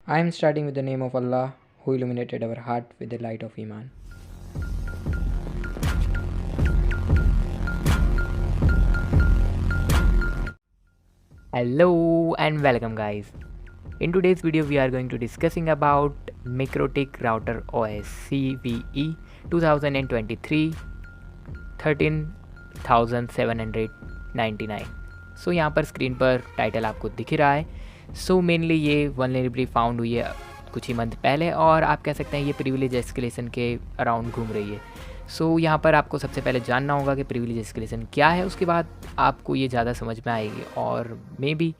I am starting with the name of Allah, who illuminated our heart with the light of Iman. Hello and welcome guys. In today's video we are going to discussing about Mikrotik Router OS CVE 2023 13799। सो यहाँ पर screen पर title आपको दिख ही रहा है। So mainly ये vulnerability found हुई है कुछ ही मंथ पहले और आप कह सकते हैं ये प्रिविलेज एस्केलेशन के अराउंड घूम रही है। सो यहाँ पर आपको सबसे पहले जानना होगा कि प्रिविलेज एस्केलेशन क्या है, उसके बाद आपको ये ज़्यादा समझ में आएगी। और मे बी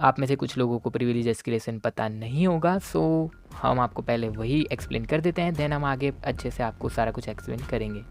आप में से कुछ लोगों को प्रिविलेज एस्केलेशन पता नहीं होगा, सो हम आपको पहले वही एक्सप्लेन कर देते हैं, देन हम आगे अच्छे से आपको सारा कुछ एक्सप्लेन करेंगे।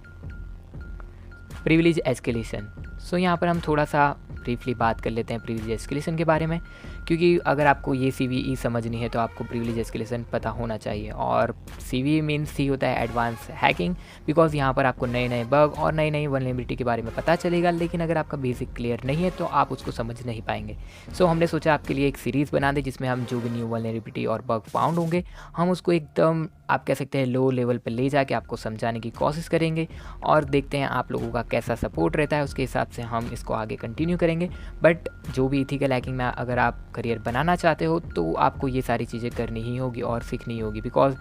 प्रिविलेज एस्केलेशन, सो यहाँ पर हम थोड़ा सा ब्रीफली बात कर लेते हैं प्रिविलेज एस्केलेशन के बारे में, क्योंकि अगर आपको ये CVE समझनी है तो आपको प्रिविलेज एस्केलेशन पता होना चाहिए। और CVE मीन्स सी होता है एडवांस हैकिंग, बिकॉज यहाँ पर आपको नए नए बग और नई नई वल्नरेबिलिटी के बारे में पता चलेगा, लेकिन अगर आपका बेसिक क्लियर नहीं है तो आप उसको समझ नहीं पाएंगे। सो हमने सोचा आपके लिए एक सीरीज़ बना दें जिसमें हम जो भी न्यू वल्नरेबिलिटी और बग फाउंड होंगे हम उसको एकदम आप कह सकते हैं लो लेवल पर ले जाके आपको समझाने की कोशिश करेंगे और देखते हैं आप लोगों का कैसा सपोर्ट रहता है, उसके हिसाब से हम इसको आगे कंटिन्यू करेंगे। बट जो भी इथिकल हैकिंग में अगर आप करियर बनाना चाहते हो तो आपको ये सारी चीज़ें करनी ही होगी और सीखनी होगी, बिकॉज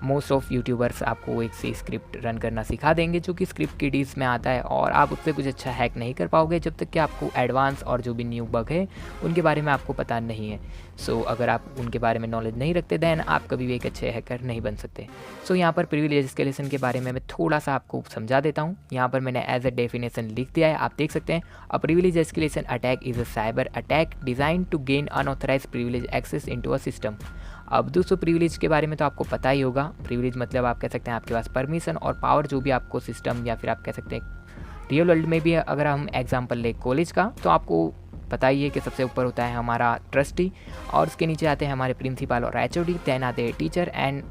मोस्ट ऑफ यूट्यूबर्स आपको एक सी स्क्रिप्ट रन करना सिखा देंगे जो कि स्क्रिप्ट किडीज़ में आता है, और आप उससे कुछ अच्छा हैक नहीं कर पाओगे जब तक कि आपको एडवांस और जो भी न्यू बग है उनके बारे में आपको पता नहीं है। सो अगर आप उनके बारे में नॉलेज नहीं रखते देन आप कभी भी एक अच्छे हैकर नहीं बन सकते। सो यहाँ पर प्रिविलेज एस्केलेशन के बारे में मैं थोड़ा सा आपको समझा देता हूँ। यहाँ पर मैंने एज ए डेफिनेशन लिख दिया है, आप देख सकते हैं। A privilege escalation attack is a cyber attack design to gain unauthorise privilege access into a system. अब दोस्तों प्रिविलेज के बारे में तो आपको पता ही होगा। प्रिविलेज मतलब आप कह सकते हैं आपके पास परमिशन और पावर जो भी आपको सिस्टम या फिर आप कह सकते हैं रियल वर्ल्ड में भी अगर हम एग्जांपल लें कॉलेज का, तो आपको पता ही है कि सबसे ऊपर होता है हमारा ट्रस्टी और उसके नीचे आते हैं हमारे प्रिंसिपल और HOD, देन आते हैं टीचर एंड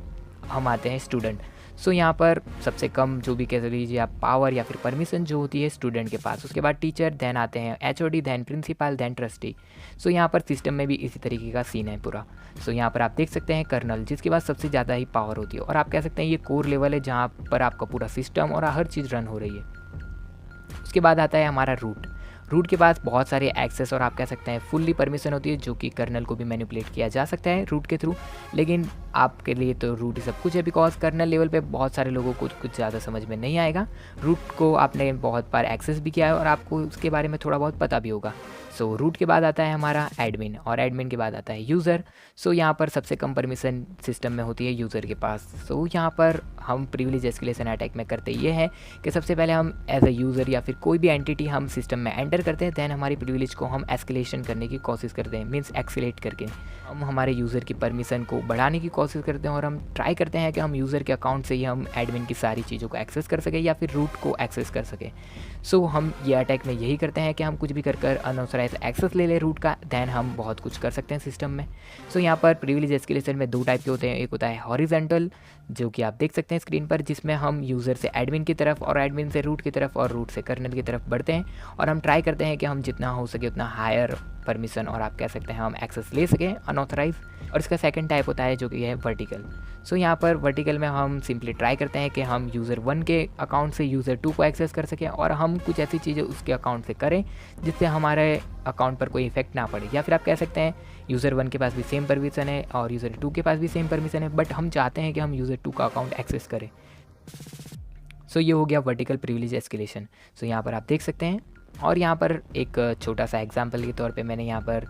हम आते हैं स्टूडेंट। सो यहाँ पर सबसे कम जो भी कह लीजिए आप पावर या फिर परमिशन जो होती है स्टूडेंट के पास, उसके बाद टीचर, देन आते हैं HOD, then principal, then trustee. So यहाँ पर सिस्टम में भी इसी तरीके का सीन है पूरा। सो यहाँ पर आप देख सकते हैं कर्नल जिसके पास सबसे ज़्यादा ही पावर होती है, और आप कह सकते हैं ये कोर लेवल है जहाँ पर आपका पूरा सिस्टम और हर चीज़ रन हो रही है। उसके बाद आता है हमारा रूट। रूट के पास बहुत सारे एक्सेस और आप कह सकते हैं फुल्ली परमिशन होती है जो कि कर्नल को भी मैनिपुलेट किया जा सकता है रूट के थ्रू, लेकिन आपके लिए तो रूट ही सब कुछ है, बिकॉज कर्नल लेवल पे बहुत सारे लोगों को कुछ ज़्यादा समझ में नहीं आएगा। रूट को आपने बहुत बार एक्सेस भी किया है और आपको उसके बारे में थोड़ा बहुत पता भी होगा। सो रूट के बाद आता है हमारा एडमिन और एडमिन के बाद आता है यूज़र। सो यहाँ पर सबसे कम परमिशन सिस्टम में होती है यूज़र के पास। सो यहाँ पर हम प्रिविलेज एस्केलेशन अटैक में करते ये है कि सबसे पहले हम एज अ यूज़र या फिर कोई भी एंटिटी हम सिस्टम में एंटर करते हैं, दैन हमारी प्रिविलेज को हम एस्केलेशन करने की कोशिश करते हैं, मीन्स एक्सीलेट करके हम हमारे यूज़र की परमिशन को बढ़ाने की कोशिश करते हैं और हम ट्राई करते हैं कि हम यूज़र के अकाउंट से ही हम एडमिन की सारी चीज़ों को एक्सेस कर सकें या फिर रूट को एक्सेस कर सकें। सो हम ये अटैक में यही करते हैं कि हम कुछ भी कर अनऑथराइज एक्सेस ले लें रूट का, दैन हम बहुत कुछ कर सकते हैं सिस्टम में। सो यहाँ पर प्रिविलेज एस्केलेशन में दो टाइप के होते हैं, एक होता है हॉरिजॉन्टल जो कि आप देख सकते हैं स्क्रीन पर, जिसमें हम यूज़र से एडमिन की तरफ और एडमिन से रूट की तरफ और रूट से कर्नल की तरफ बढ़ते हैं और हम ट्राई करते हैं कि हम जितना हो सके उतना हायर परमिशन और आप कह सकते हैं हम एक्सेस ले सकें अनऑथराइज। और इसका सेकंड टाइप होता है जो कि है वर्टिकल। सो यहाँ पर वर्टिकल में हम सिंपली ट्राई करते हैं कि हम यूज़र 1 के अकाउंट से यूज़र 2 को एक्सेस कर सकें और हम कुछ ऐसी चीज़ें उसके अकाउंट से करें जिससे हमारे अकाउंट पर कोई इफेक्ट ना पड़े, या फिर आप कह सकते हैं यूज़र 1 के पास भी सेम परमिशन है और यूज़र 2 के पास भी सेम परमिशन है, बट हम चाहते हैं कि हम यूज़र 2 का अकाउंट एक्सेस करें। सो ये हो गया वर्टिकल प्रिविलेज एस्केलेशन। सो यहाँ पर आप देख सकते हैं, और यहाँ पर एक छोटा सा एग्जांपल के तौर पे मैंने यहाँ पर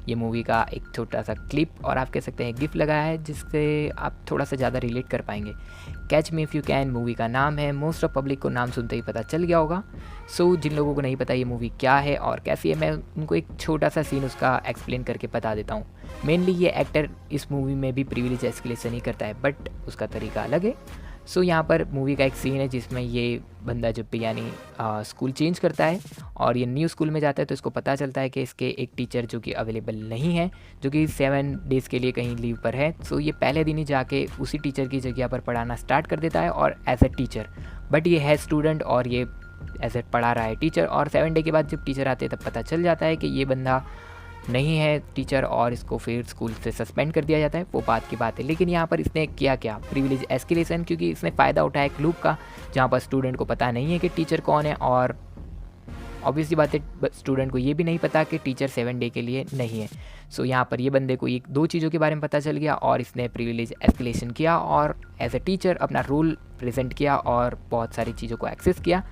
ये मूवी का एक छोटा सा क्लिप और आप कह सकते हैं गिफ्ट लगाया है जिससे आप थोड़ा सा ज़्यादा रिलेट कर पाएंगे। Catch me if you can movie का नाम है, मोस्ट ऑफ पब्लिक को नाम सुनते ही पता चल गया होगा। सो जिन लोगों को नहीं पता ये मूवी क्या है और कैसी है, मैं उनको एक छोटा सा सीन उसका एक्सप्लेन करके बता देता हूँ। मेनली ये एक्टर इस मूवी में भी प्रिविलेज एस्केलेशन ही करता है, बट उसका तरीका अलग है। सो यहाँ पर मूवी का एक सीन है जिसमें ये बंदा जब भी यानी स्कूल चेंज करता है और ये न्यू स्कूल में जाता है तो इसको पता चलता है कि इसके एक टीचर जो कि अवेलेबल नहीं है, जो कि 7 डेज़ के लिए कहीं लीव पर है। सो ये पहले दिन ही जाके उसी टीचर की जगह पर पढ़ाना स्टार्ट कर देता है और एज ए टीचर, बट ये है स्टूडेंट और ये एज ए पढ़ा रहा है टीचर। और 7 डे के बाद जब टीचर आते हैं तब पता चल जाता है कि ये बंदा नहीं है टीचर और इसको फिर स्कूल से सस्पेंड कर दिया जाता है, वो बात की बात है। लेकिन यहाँ पर इसने किया क्या, प्रिविलेज एस्केलेशन, क्योंकि इसने फ़ायदा उठाया एक लूप का जहाँ पर स्टूडेंट को पता नहीं है कि टीचर कौन है, और ऑब्वियसली बात है स्टूडेंट को ये भी नहीं पता कि टीचर 7 डे के लिए नहीं है। सो यहाँ पर ये बंदे को एक दो चीज़ों के बारे में पता चल गया और इसने प्रिविलेज एस्केलेशन किया और एज ए टीचर अपना रोल प्रेजेंट किया और बहुत सारी चीज़ों को एक्सेस किया।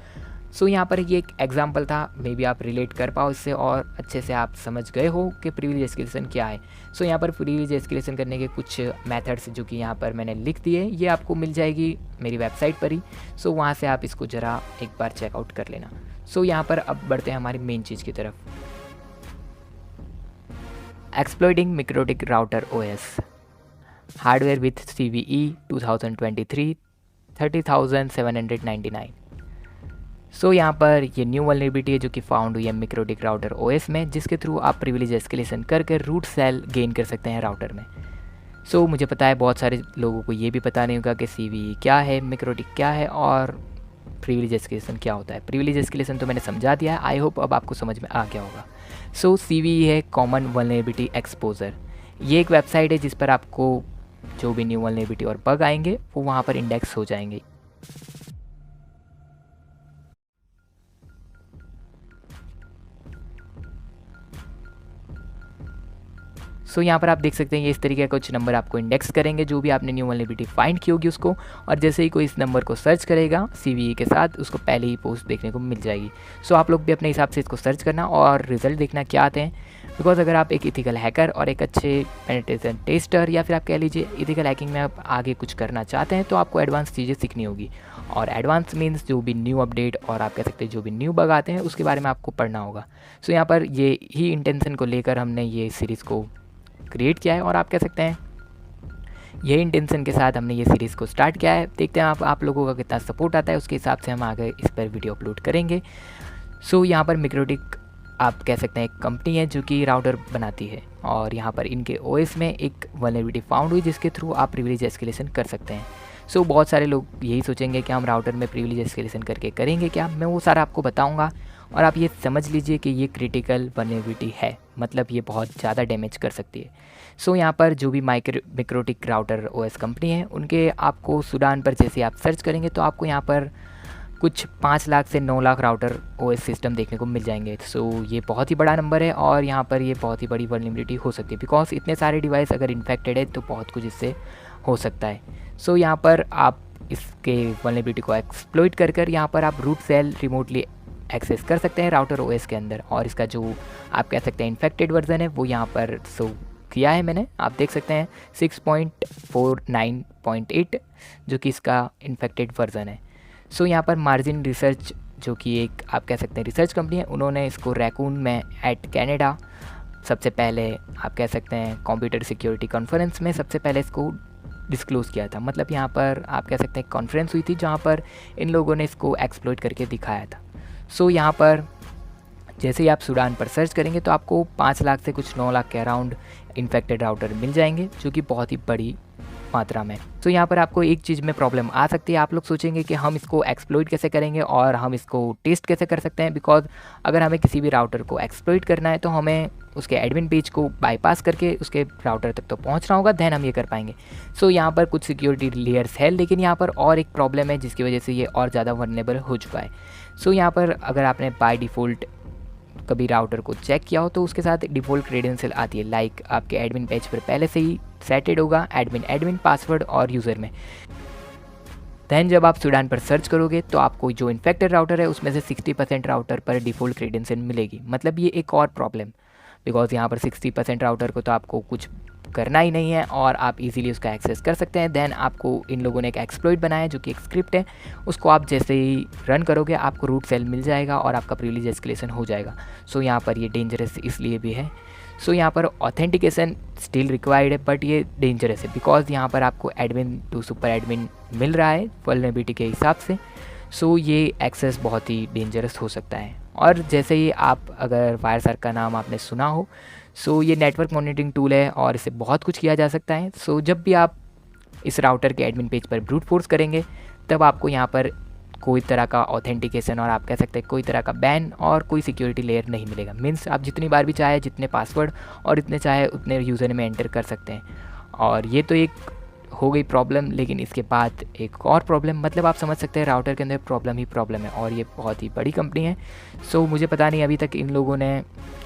सो यहाँ पर ये एक एग्जांपल था, मे बी आप रिलेट कर पाओ इससे और अच्छे से आप समझ गए हो कि प्रिविलेज एस्केलेशन क्या है। सो यहाँ पर प्रिविलेज एस्केलेशन करने के कुछ मेथड्स जो कि यहाँ पर मैंने लिख दिए, ये आपको मिल जाएगी मेरी वेबसाइट पर ही। सो वहाँ से आप इसको ज़रा एक बार चेकआउट कर लेना। सो यहाँ पर अब बढ़ते हैं हमारी मेन चीज़ की तरफ, exploiting MikroTik router OS hardware with CVE 2023 30,799। So यहाँ पर ये न्यू वल्नरेबिलिटी है जो कि फाउंड हुई है मिक्रोटिक राउटर ओएस में, जिसके थ्रू आप प्रिविलेज एस्केलेशन करके रूट सेल गेन कर सकते हैं राउटर में। सो मुझे पता है बहुत सारे लोगों को ये भी पता नहीं होगा कि CVE क्या है, मिक्रोटिक क्या है और प्रिविलेज एस्केलेशन क्या होता है। प्रिविलेज एस्केलेशन तो मैंने समझा दिया है, आई होप अब आपको समझ में आ गया होगा। सो CVE है कॉमन वल्नरेबिलिटी एक्सपोजर। ये एक वेबसाइट है जिस पर आपको जो भी न्यू वल्नरेबिलिटी और बग आएंगे वो वहाँ पर इंडेक्स हो जाएंगे। सो यहाँ पर आप देख सकते हैं ये इस तरीके का कुछ नंबर आपको इंडेक्स करेंगे जो भी आपने न्यू वल्नरेबिलिटी फाइंड की होगी उसको, और जैसे ही कोई इस नंबर को सर्च करेगा CVE के साथ उसको पहले ही पोस्ट देखने को मिल जाएगी। सो आप लोग भी अपने हिसाब से इसको सर्च करना और रिजल्ट देखना क्या आते हैं, बिकॉज अगर आप एक इथिकल हैकर और एक अच्छे पेनिट्रेशन टेस्टर या फिर आप कह लीजिए इथिकल हैकिंग में आप आगे कुछ करना चाहते हैं तो आपको एडवांस चीज़ें सीखनी होगी। और एडवांस मीन्स जो भी न्यू अपडेट और आप कह सकते हैं जो भी न्यू बग आते हैं उसके बारे में आपको पढ़ना होगा। सो यहाँ पर ये ही इंटेंशन को लेकर हमने ये सीरीज़ को क्रिएट किया है और आप कह सकते हैं यही इंटेंशन के साथ हमने ये सीरीज़ को स्टार्ट किया है। देखते हैं आप लोगों का कितना सपोर्ट आता है, उसके हिसाब से हम आगे इस पर वीडियो अपलोड करेंगे। सो यहाँ पर मिक्रोटिक आप कह सकते हैं एक कंपनी है जो कि राउटर बनाती है और यहाँ पर इनके OS में एक वल्नरेबिलिटी फाउंड हुई जिसके थ्रू आप प्रिविलेज एस्केलेशन कर सकते हैं। सो बहुत सारे लोग यही सोचेंगे कि हम राउटर में प्रिविलेज एस्केलेशन करके करेंगे क्या, मैं वो सारा आपको बताऊँगा और आप ये समझ लीजिए कि ये क्रिटिकल वल्नरेबिलिटी है, मतलब ये बहुत ज़्यादा डैमेज कर सकती है। सो यहाँ पर जो भी मिक्रोटिक राउटर OS कंपनी है उनके आपको सूडान पर जैसे आप सर्च करेंगे तो आपको यहाँ पर कुछ 5 लाख से 9 लाख राउटर OS सिस्टम देखने को मिल जाएंगे। सो ये बहुत ही बड़ा नंबर है और यहाँ पर ये बहुत ही बड़ी वल्नरेबिलिटी हो सकती है, बिकॉज इतने सारे डिवाइस अगर इन्फेक्टेड है तो बहुत कुछ इससे हो सकता है। सो यहाँ पर आप इसके वल्नरेबिलिटी को एक्सप्लॉइट कर यहाँ पर आप रूट सेल रिमोटली एक्सेस कर सकते हैं राउटर OS के अंदर, और इसका जो आप कह सकते हैं इन्फेक्टेड वर्जन है वो यहाँ पर शो किया है मैंने, आप देख सकते हैं 6.49.8 जो कि इसका इन्फेक्टेड वर्जन है। सो यहाँ पर मार्जिन रिसर्च जो कि एक आप कह सकते हैं रिसर्च कंपनी है, उन्होंने इसको रैकून में एट कैनेडा सबसे पहले आप कह सकते हैं कंप्यूटर सिक्योरिटी कॉन्फ्रेंस में सबसे पहले इसको डिस्क्लोज़ किया था। मतलब यहाँ पर आप कह सकते हैं कॉन्फ्रेंस हुई थी जहाँ पर इन लोगों ने इसको एक्सप्लॉइट करके दिखाया था। सो यहाँ पर जैसे ही आप सूडान पर सर्च करेंगे तो आपको 5 लाख से कुछ 9 लाख के अराउंड इन्फेक्टेड राउटर मिल जाएंगे जो कि बहुत ही बड़ी मात्रा में। तो यहाँ पर आपको एक चीज़ में प्रॉब्लम आ सकती है, आप लोग सोचेंगे कि हम इसको एक्सप्लॉइट कैसे करेंगे और हम इसको टेस्ट कैसे कर सकते हैं, बिकॉज अगर हमें किसी भी राउटर को एक्सप्लॉइट करना है तो हमें उसके एडमिन पेज को बाईपास करके उसके राउटर तक तो पहुँचना होगा, देन हम ये कर पाएंगे। सो यहाँ पर कुछ सिक्योरिटी लेयर्स है, लेकिन यहाँ पर और एक प्रॉब्लम है जिसकी वजह से ये और ज़्यादा वल्नरेबल हो चुका है। सो यहाँ पर अगर आपने बाय डिफ़ॉल्ट कभी राउटर को चेक किया हो तो उसके साथ डिफ़ॉल्ट क्रेडेंशियल आती है, लाइक आपके एडमिन पेज पर पहले से ही सेटेड होगा एडमिन पासवर्ड और यूज़र में। दैन जब आप सूडान पर सर्च करोगे तो आपको जो इन्फेक्टेड राउटर है उसमें से 60% राउटर पर डिफ़ॉल्ट क्रेडेंशियल मिलेगी। मतलब ये एक और प्रॉब्लम, बिकॉज यहाँ पर 60% राउटर को तो आपको कुछ करना ही नहीं है और आप इजीली उसका एक्सेस कर सकते हैं। देन आपको इन लोगों ने एक एक्सप्लॉइट बनाया है जो कि एक स्क्रिप्ट है, उसको आप जैसे ही रन करोगे आपको रूट सेल मिल जाएगा और आपका प्रिविलेज एस्केलेशन हो जाएगा। सो यहाँ पर ये डेंजरस इसलिए भी है। सो यहाँ पर ऑथेंटिकेशन स्टिल रिक्वायर्ड है, बट ये डेंजरस है बिकॉज यहाँ पर आपको एडमिन टू सुपर एडमिन मिल रहा है वल्नरेबिलिटी के हिसाब से। सो ये एक्सेस बहुत ही डेंजरस हो सकता है। और जैसे ही आप अगर वायरशार्क का नाम आपने सुना हो, सो ये नेटवर्क मॉनिटरिंग टूल है और इससे बहुत कुछ किया जा सकता है। सो जब भी आप इस राउटर के एडमिन पेज पर ब्रूट फोर्स करेंगे तब आपको यहाँ पर कोई तरह का ऑथेंटिकेशन और आप कह सकते हैं कोई तरह का बैन और कोई सिक्योरिटी लेयर नहीं मिलेगा। मीन्स आप जितनी बार भी चाहे जितने पासवर्ड और इतने चाहे उतने यूज़र में एंटर कर सकते हैं। और ये तो एक हो गई प्रॉब्लम, लेकिन इसके बाद एक और प्रॉब्लम, मतलब आप समझ सकते हैं राउटर के अंदर प्रॉब्लम ही प्रॉब्लम है और ये बहुत ही बड़ी कंपनी है। सो मुझे पता नहीं अभी तक इन लोगों ने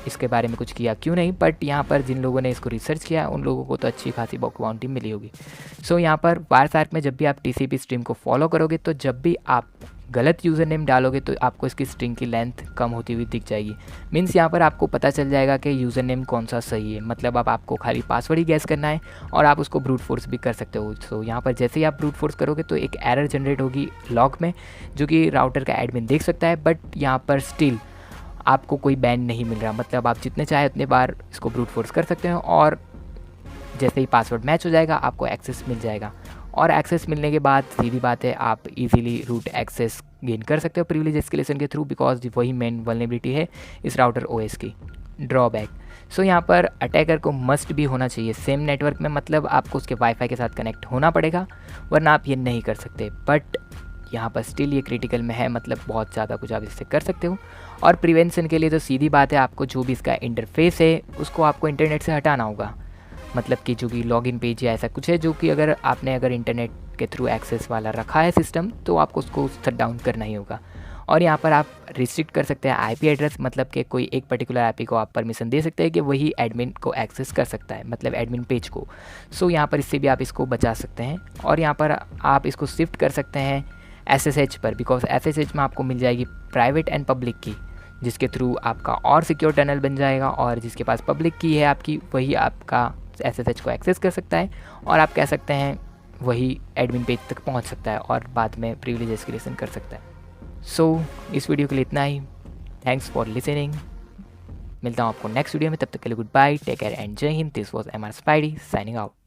इसके बारे में कुछ किया क्यों नहीं, बट यहाँ पर जिन लोगों ने इसको रिसर्च किया उन लोगों को तो अच्छी खासी बग बाउंटी मिली होगी। सो यहाँ पर वायरसार्क में जब भी आप TCP स्ट्रीम को फॉलो करोगे तो जब भी आप गलत यूज़र नेम डालोगे तो आपको इसकी स्ट्रिंग की लेंथ कम होती हुई दिख जाएगी। मीन्स यहाँ पर आपको पता चल जाएगा कि यूज़र नेम कौन सा सही है। मतलब अब आपको खाली पासवर्ड ही गैस करना है और आप उसको ब्रूट फोर्स भी कर सकते हो। सो यहाँ पर जैसे ही आप ब्रूट फोर्स करोगे तो एक एरर जनरेट होगी लॉग में, जो कि राउटर का एडमिन देख सकता है, बट यहाँ पर स्टिल आपको कोई बैन नहीं मिल रहा। मतलब आप जितने चाहे उतने बार इसको ब्रूट फोर्स कर सकते हो और जैसे ही पासवर्ड मैच हो जाएगा आपको एक्सेस मिल जाएगा। और एक्सेस मिलने के बाद सीधी बात है आप इजीली रूट एक्सेस गेन कर सकते हो प्रिविलेज एस्केलेशन के थ्रू, बिकॉज वही मेन वल्नरेबिलिटी है इस राउटर OS की। ड्रॉबैक, सो यहाँ पर अटैकर को मस्ट भी होना चाहिए सेम नेटवर्क में, मतलब आपको उसके वाईफाई के साथ कनेक्ट होना पड़ेगा वरना आप ये नहीं कर सकते। बट यहाँ पर स्टिल ये क्रिटिकल में है, मतलब बहुत ज़्यादा कुछ आप इससे कर सकते हो। और प्रिवेंशन के लिए तो सीधी बात है आपको जो भी इसका इंटरफेस है उसको आपको इंटरनेट से हटाना होगा। मतलब कि जो भी लॉगिन पेज या ऐसा कुछ है जो कि अगर आपने इंटरनेट के थ्रू एक्सेस वाला रखा है सिस्टम तो आपको उसको शट डाउन करना ही होगा। और यहाँ पर आप रिस्ट्रिक्ट कर सकते हैं IP एड्रेस, मतलब कि कोई एक पर्टिकुलर IP को आप परमिशन दे सकते हैं कि वही एडमिन को एक्सेस कर सकता है, मतलब एडमिन पेज को। सो यहाँ पर इससे भी आप इसको बचा सकते हैं। और यहाँ पर आप इसको शिफ्ट कर सकते हैं SSH पर, बिकॉज SSH में आपको मिल जाएगी प्राइवेट एंड पब्लिक की, जिसके थ्रू आपका और सिक्योर टनल बन जाएगा और जिसके पास पब्लिक की है आपकी वही आपका SSH को एक्सेस कर सकता है और आप कह सकते हैं वही एडमिन पेज तक पहुंच सकता है और बाद में प्रिविलेज एस्केलेशन कर सकता है। सो इस वीडियो के लिए इतना ही। Thanks for listening. मिलता हूँ आपको नेक्स्ट वीडियो में, तब तक के लिए good bye, take care and जय हिंद। This was MR Spidey signing out.